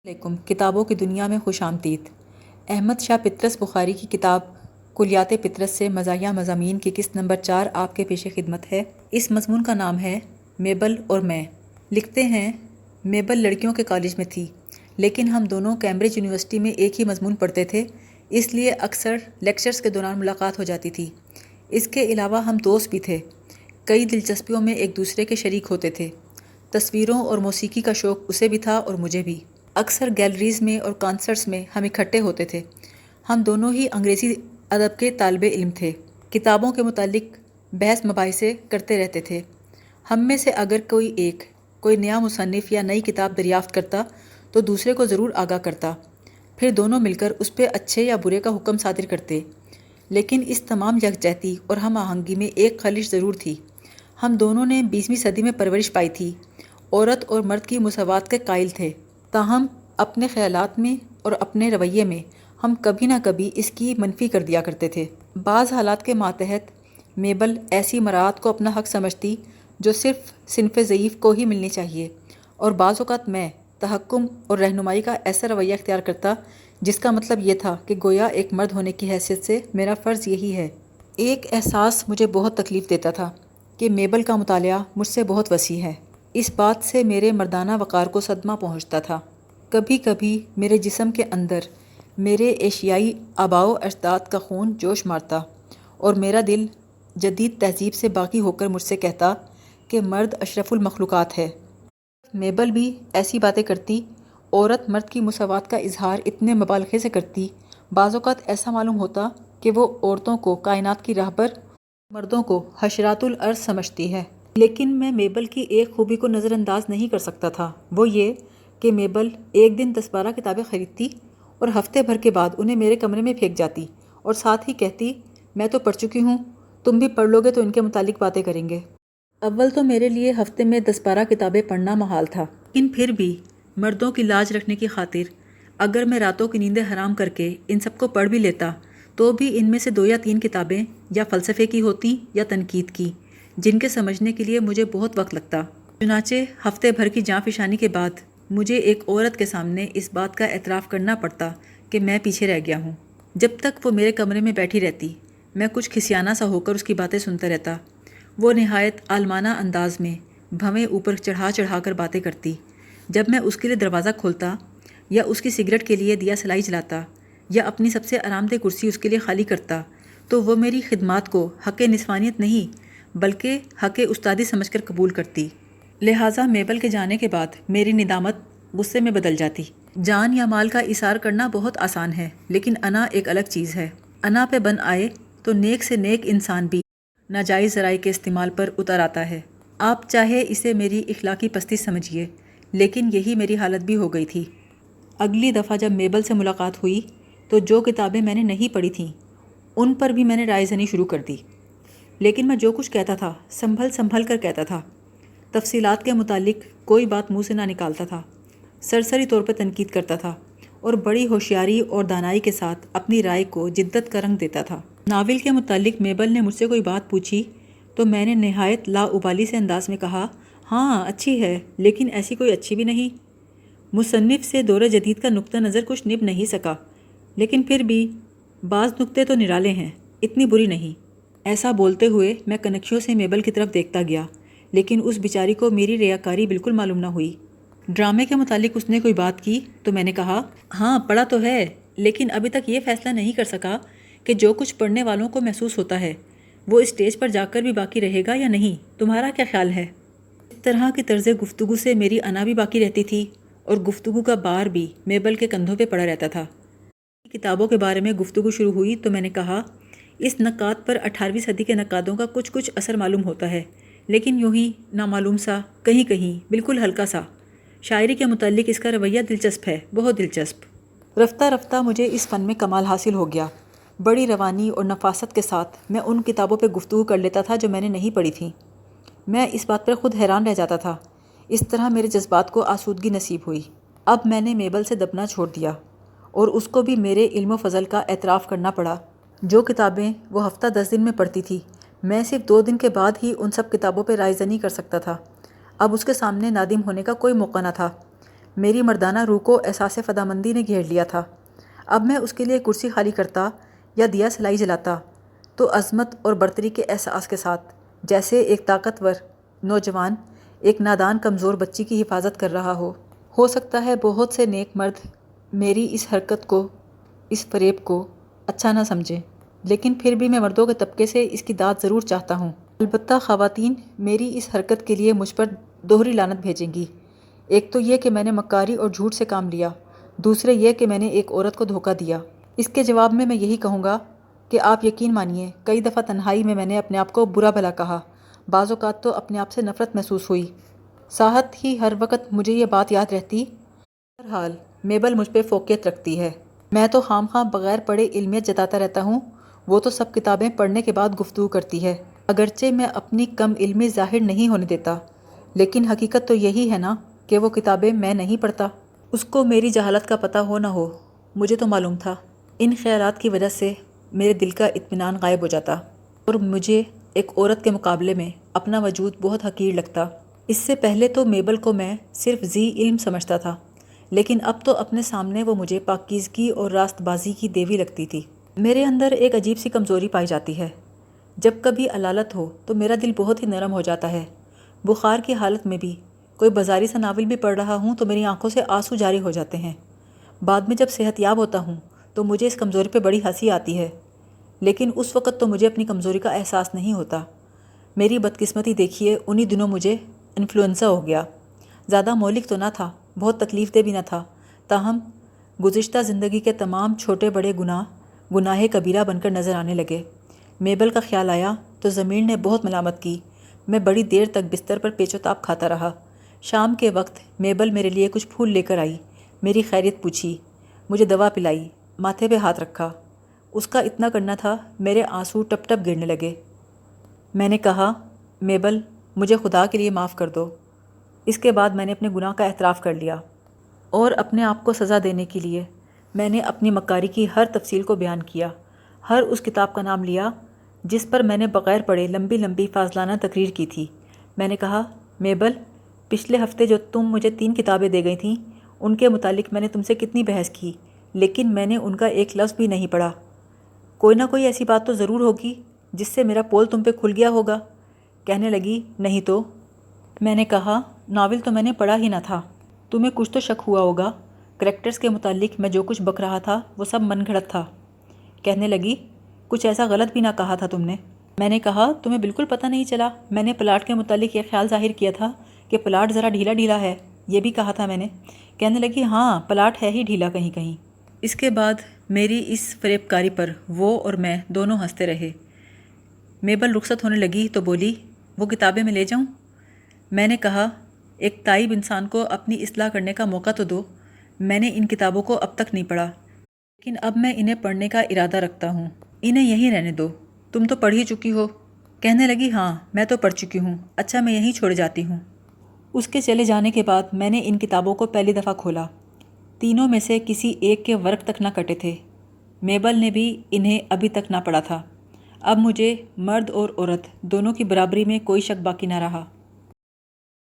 علیکم کتابوں کی دنیا میں خوش آمدید۔ احمد شاہ پطرس بخاری کی کتاب کلیات پطرس سے مزاحیہ مضامین کی قسط نمبر 4 آپ کے پیش خدمت ہے۔ اس مضمون کا نام ہے میبل اور میں۔ لکھتے ہیں، میبل لڑکیوں کے کالج میں تھی، لیکن ہم دونوں کیمبرج یونیورسٹی میں ایک ہی مضمون پڑھتے تھے، اس لیے اکثر لیکچرز کے دوران ملاقات ہو جاتی تھی۔ اس کے علاوہ ہم دوست بھی تھے، کئی دلچسپیوں میں ایک دوسرے کے شریک ہوتے تھے۔ تصویروں اور موسیقی کا شوق اسے بھی تھا اور مجھے بھی۔ اکثر گیلریز میں اور کانسرٹس میں ہم اکٹھے ہوتے تھے۔ ہم دونوں ہی انگریزی ادب کے طالب علم تھے، کتابوں کے متعلق بحث مباحثے کرتے رہتے تھے۔ ہم میں سے اگر کوئی نیا مصنف یا نئی کتاب دریافت کرتا تو دوسرے کو ضرور آگاہ کرتا، پھر دونوں مل کر اس پہ اچھے یا برے کا حکم صادر کرتے۔ لیکن اس تمام یکجہتی اور ہم آہنگی میں ایک خلش ضرور تھی۔ ہم دونوں نے 20ویں صدی میں پرورش پائی تھی، عورت اور مرد کی مساوات کے قائل تھے، تاہم اپنے خیالات میں اور اپنے رویے میں ہم کبھی نہ کبھی اس کی منفی کر دیا کرتے تھے۔ بعض حالات کے ماتحت میبل ایسی مراعات کو اپنا حق سمجھتی جو صرف صنف ضعیف کو ہی ملنی چاہیے، اور بعض اوقات میں تحکم اور رہنمائی کا ایسا رویہ اختیار کرتا جس کا مطلب یہ تھا کہ گویا ایک مرد ہونے کی حیثیت سے میرا فرض یہی ہے۔ ایک احساس مجھے بہت تکلیف دیتا تھا کہ میبل کا مطالعہ مجھ سے بہت وسیع ہے۔ اس بات سے میرے مردانہ وقار کو صدمہ پہنچتا تھا۔ کبھی کبھی میرے جسم کے اندر میرے ایشیائی آباء و اجداد کا خون جوش مارتا اور میرا دل جدید تہذیب سے باقی ہو کر مجھ سے کہتا کہ مرد اشرف المخلوقات ہے۔ میبل بھی ایسی باتیں کرتی، عورت مرد کی مساوات کا اظہار اتنے مبالغے سے کرتی، بعض اوقات ایسا معلوم ہوتا کہ وہ عورتوں کو کائنات کی راہبر، مردوں کو حشرات الارض سمجھتی ہے۔ لیکن میں میبل کی ایک خوبی کو نظر انداز نہیں کر سکتا تھا، وہ یہ کہ میبل ایک دن 10-12 کتابیں خریدتی اور ہفتے بھر کے بعد انہیں میرے کمرے میں پھینک جاتی اور ساتھ ہی کہتی، میں تو پڑھ چکی ہوں، تم بھی پڑھ لو گے تو ان کے متعلق باتیں کریں گے۔ اول تو میرے لیے ہفتے میں 10-12 کتابیں پڑھنا محال تھا، لیکن پھر بھی مردوں کی لاج رکھنے کی خاطر اگر میں راتوں کی نیندیں حرام کر کے ان سب کو پڑھ بھی لیتا تو بھی ان میں سے 2 یا 3 کتابیں یا فلسفے کی ہوتی یا تنقید کی، جن کے سمجھنے کے لیے مجھے بہت وقت لگتا۔ چنانچہ ہفتے بھر کی جاں فشانی کے بعد مجھے ایک عورت کے سامنے اس بات کا اعتراف کرنا پڑتا کہ میں پیچھے رہ گیا ہوں۔ جب تک وہ میرے کمرے میں بیٹھی رہتی، میں کچھ کھسیانہ سا ہو کر اس کی باتیں سنتا رہتا۔ وہ نہایت عالمانہ انداز میں بھویں اوپر چڑھا چڑھا کر باتیں کرتی۔ جب میں اس کے لیے دروازہ کھولتا یا اس کی سگریٹ کے لیے دیا سلائی جلاتا یا اپنی سب سے آرام دہ کرسی اس کے لیے خالی کرتا تو وہ میری خدمات کو حق نسوانیت نہیں بلکہ حق استادی سمجھ کر قبول کرتی۔ لہٰذا میبل کے جانے کے بعد میری ندامت غصے میں بدل جاتی۔ جان یا مال کا اثار کرنا بہت آسان ہے، لیکن انا ایک الگ چیز ہے۔ انا پہ بن آئے تو نیک سے نیک انسان بھی ناجائز ذرائع کے استعمال پر اتر آتا ہے۔ آپ چاہے اسے میری اخلاقی پستی سمجھیے، لیکن یہی میری حالت بھی ہو گئی تھی۔ اگلی دفعہ جب میبل سے ملاقات ہوئی تو جو کتابیں میں نے نہیں پڑھی تھیں ان پر بھی میں نے رائے زنی شروع کر دی، لیکن میں جو کچھ کہتا تھا سنبھل سنبھل کر کہتا تھا۔ تفصیلات کے متعلق کوئی بات منہ سے نہ نکالتا تھا، سرسری طور پر تنقید کرتا تھا اور بڑی ہوشیاری اور دانائی کے ساتھ اپنی رائے کو جدت کا رنگ دیتا تھا۔ ناول کے متعلق میبل نے مجھ سے کوئی بات پوچھی تو میں نے نہایت لا ابالی سے انداز میں کہا، ہاں اچھی ہے، لیکن ایسی کوئی اچھی بھی نہیں۔ مصنف سے دور جدید کا نقطہ نظر کچھ نبھ نہیں سکا، لیکن پھر بھی بعض نقطے تو نرالے ہیں، اتنی بری نہیں۔ ایسا بولتے ہوئے میں کنکھیوں سے میبل کی طرف دیکھتا گیا، لیکن اس بیچاری کو میری ریاکاری بالکل معلوم نہ ہوئی۔ ڈرامے کے متعلق اس نے کوئی بات کی تو میں نے کہا، ہاں پڑھا تو ہے، لیکن ابھی تک یہ فیصلہ نہیں کر سکا کہ جو کچھ پڑھنے والوں کو محسوس ہوتا ہے وہ اسٹیج پر جا کر بھی باقی رہے گا یا نہیں، تمہارا کیا خیال ہے؟ اس طرح کی طرز گفتگو سے میری انا بھی باقی رہتی تھی اور گفتگو کا بار بھی میبل کے کندھوں پہ پڑا رہتا تھا۔ کتابوں کے بارے میں گفتگو شروع ہوئی تو میں نے کہا، اس نقاد پر 18ویں صدی کے نقادوں کا کچھ اثر معلوم ہوتا ہے، لیکن یوں ہی نامعلوم سا، کہیں کہیں بالکل ہلکا سا۔ شاعری کے متعلق اس کا رویہ دلچسپ ہے، بہت دلچسپ۔ رفتہ رفتہ مجھے اس فن میں کمال حاصل ہو گیا۔ بڑی روانی اور نفاست کے ساتھ میں ان کتابوں پہ گفتگو کر لیتا تھا جو میں نے نہیں پڑھی تھیں۔ میں اس بات پر خود حیران رہ جاتا تھا۔ اس طرح میرے جذبات کو آسودگی نصیب ہوئی۔ اب میں نے میبل سے دبنا چھوڑ دیا اور اس کو بھی میرے علم و فضل کا اعتراف کرنا پڑا۔ جو کتابیں وہ ہفتہ 10 دن میں پڑھتی تھی، میں صرف 2 دن کے بعد ہی ان سب کتابوں پہ رائے زنی کر سکتا تھا۔ اب اس کے سامنے نادم ہونے کا کوئی موقع نہ تھا۔ میری مردانہ روح کو احساس فدامندی نے گھیر لیا تھا۔ اب میں اس کے لیے کرسی خالی کرتا یا دیا سلائی جلاتا تو عظمت اور برتری کے احساس کے ساتھ، جیسے ایک طاقتور نوجوان ایک نادان کمزور بچی کی حفاظت کر رہا ہو سکتا ہے بہت سے نیک مرد میری اس حرکت کو، اس فریب کو اچھا نہ سمجھیں، لیکن پھر بھی میں مردوں کے طبقے سے اس کی داد ضرور چاہتا ہوں۔ البتہ خواتین میری اس حرکت کے لیے مجھ پر دوہری لعنت بھیجیں گی۔ ایک تو یہ کہ میں نے مکاری اور جھوٹ سے کام لیا، دوسرے یہ کہ میں نے ایک عورت کو دھوکہ دیا۔ اس کے جواب میں یہی کہوں گا کہ آپ یقین مانیے کئی دفعہ تنہائی میں نے اپنے آپ کو برا بھلا کہا، بعض اوقات تو اپنے آپ سے نفرت محسوس ہوئی، ساتھ ہی ہر وقت مجھے یہ بات یاد رہتی، بہرحال میبل مجھ پہ فوقیت رکھتی ہے، میں تو خام خواہ بغیر پڑھے علمیت جتاتا رہتا ہوں، وہ تو سب کتابیں پڑھنے کے بعد گفتگو کرتی ہے۔ اگرچہ میں اپنی کم علمی ظاہر نہیں ہونے دیتا، لیکن حقیقت تو یہی ہے نا کہ وہ کتابیں میں نہیں پڑھتا۔ اس کو میری جہالت کا پتہ ہو نہ ہو، مجھے تو معلوم تھا۔ ان خیالات کی وجہ سے میرے دل کا اطمینان غائب ہو جاتا اور مجھے ایک عورت کے مقابلے میں اپنا وجود بہت حقیر لگتا۔ اس سے پہلے تو میبل کو میں صرف ذی علم سمجھتا تھا، لیکن اب تو اپنے سامنے وہ مجھے پاکیزگی اور راست بازی کی دیوی لگتی تھی۔ میرے اندر ایک عجیب سی کمزوری پائی جاتی ہے، جب کبھی علالت ہو تو میرا دل بہت ہی نرم ہو جاتا ہے۔ بخار کی حالت میں بھی کوئی بازاری سا ناول بھی پڑھ رہا ہوں تو میری آنکھوں سے آنسو جاری ہو جاتے ہیں۔ بعد میں جب صحت یاب ہوتا ہوں تو مجھے اس کمزوری پہ بڑی ہنسی آتی ہے، لیکن اس وقت تو مجھے اپنی کمزوری کا احساس نہیں ہوتا۔ میری بدقسمتی دیکھیے، انہی دنوں مجھے انفلوئنزا ہو گیا۔ زیادہ مہلک تو نہ تھا، بہت تکلیف دہ بھی نہ تھا، تاہم گزشتہ زندگی کے تمام چھوٹے بڑے گناہ کبیرہ بن کر نظر آنے لگے۔ میبل کا خیال آیا تو ضمیر نے بہت ملامت کی۔ میں بڑی دیر تک بستر پر پیچ و تاب کھاتا رہا۔ شام کے وقت میبل میرے لیے کچھ پھول لے کر آئی، میری خیریت پوچھی، مجھے دوا پلائی، ماتھے پہ ہاتھ رکھا۔ اس کا اتنا کرنا تھا، میرے آنسو ٹپ ٹپ گرنے لگے۔ میں نے کہا، میبل مجھے خدا کے لیے معاف کر دو۔ اس کے بعد میں نے اپنے گناہ کا اعتراف کر لیا اور اپنے آپ کو سزا دینے کے لیے میں نے اپنی مکاری کی ہر تفصیل کو بیان کیا، ہر اس کتاب کا نام لیا جس پر میں نے بغیر پڑھے لمبی لمبی فاضلانہ تقریر کی تھی۔ میں نے کہا، میبل پچھلے ہفتے جو تم مجھے 3 کتابیں دے گئی تھیں، ان کے متعلق میں نے تم سے کتنی بحث کی، لیکن میں نے ان کا ایک لفظ بھی نہیں پڑھا۔ کوئی نہ کوئی ایسی بات تو ضرور ہوگی جس سے میرا پول تم پہ کھل گیا ہوگا۔ کہنے لگی، نہیں تو۔ میں نے کہا، ناول تو میں نے پڑھا ہی نہ تھا، تمہیں کچھ تو شک ہوا ہوگا، کریکٹرز کے متعلق میں جو کچھ بک رہا تھا وہ سب من گھڑت تھا۔ کہنے لگی، کچھ ایسا غلط بھی نہ کہا تھا تم نے۔ میں نے کہا، تمہیں بالکل پتہ نہیں چلا، میں نے پلاٹ کے متعلق یہ خیال ظاہر کیا تھا کہ پلاٹ ذرا ڈھیلا ڈھیلا ہے، یہ بھی کہا تھا میں نے۔ کہنے لگی، ہاں پلاٹ ہے ہی ڈھیلا کہیں کہیں۔ اس کے بعد میری اس فریب کاری پر وہ اور میں دونوں ہنستے رہے۔ میبل رخصت ہونے لگی تو بولی، وہ کتابیں میں لے جاؤں؟ میں نے کہا، ایک تائب انسان کو اپنی اصلاح کرنے کا موقع تو دو۔ میں نے ان کتابوں کو اب تک نہیں پڑھا، لیکن اب میں انہیں پڑھنے کا ارادہ رکھتا ہوں، انہیں یہیں رہنے دو، تم تو پڑھ ہی چکی ہو۔ کہنے لگی، ہاں میں تو پڑھ چکی ہوں، اچھا میں یہیں چھوڑ جاتی ہوں۔ اس کے چلے جانے کے بعد میں نے ان کتابوں کو پہلی دفعہ کھولا، تینوں میں سے کسی ایک کے ورق تک نہ کٹے تھے۔ میبل نے بھی انہیں ابھی تک نہ پڑھا تھا۔ اب مجھے مرد اور عورت دونوں کی برابری میں کوئی شک باقی نہ رہا۔